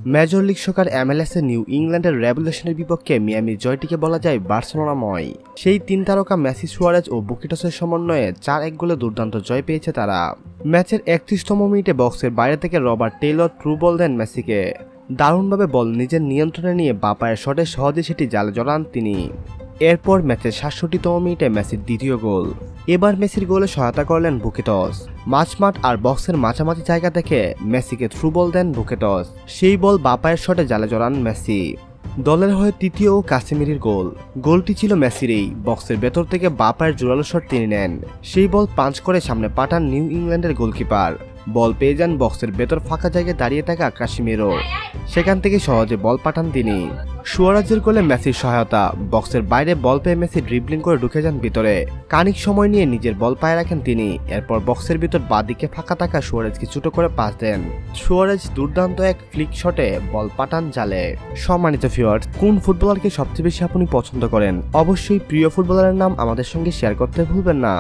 Major league soccer MLS a new ইংল্যান্ডের রেভলিউশনের বিপক্ষে মিয়ামির জয়টিকে বলা যায় বার্সেলোনাময়। সেই তিন তারকা মেসি, সুয়ারেজ ও বুকিটসের সমন্বয়ে 4-1 গোলে দুর্দান্ত জয় পেয়েছে তারা। ম্যাচের 31তম মিনিটে বক্সের বাইরে থেকে রবার্ট টেইলর থ্রু বল দেন মেসিকে। দারুণভাবে বল নিজের নিয়ন্ত্রণে নিয়ে বাঁ পায়ের শটে সহজে সেটি জালে জড়ান তিনি। এরপর ম্যাচের ৬৭তম মিনিটে মেসির দ্বিতীয় গোল। এবার মেসির গোলে সহায়তা করলেন বুকেটস। মাঝমাঠ আর বক্সের মাঝামাঝি জায়গা থেকে মেসিকে থ্রু বল দেন বুকেটস। সেই বল বাঁ পায়ের শটে জালে জড়ান মেসি। দলের হয়ে তৃতীয় ও কাসেমিরির গোল। গোলটি ছিল মেসিরই। বক্সের ভেতর থেকে বাঁ পায়ের জোরালো শট তিনি নেন। সেই বল পাঞ্চ করে সামনে পাঠান নিউ ইংল্যান্ডের গোলকিপার। বল পেয়ে যান বক্সের ভেতর ফাঁকা জায়গায় দাঁড়িয়ে থাকা কাসেমিরো। সেখান থেকে সহজে বল পাঠান তিনি। সুয়ারেজের গোলে মেসির সহায়তা। বক্সের বাইরে বল পেয়ে মেসি ড্রিবলিং করে ঢুকে যান ভিতরে। খানিক সময় নিয়ে নিজের বল পায়ে রাখেন তিনি। এরপর বক্সের ভিতর বাঁ দিকে ফাঁকা থাকা সুয়ারেজকে ছোট করে পাস দেন। সুয়ারেজ দুর্দান্ত এক ফ্লিক শটে বল পাঠান জালে। সম্মানিত ভিউয়ার্স, কোন ফুটবলারকে সবচেয়ে বেশি আপনি পছন্দ করেন? অবশ্যই প্রিয় ফুটবলারের নাম আমাদের সঙ্গে শেয়ার করতে ভুলবেন না।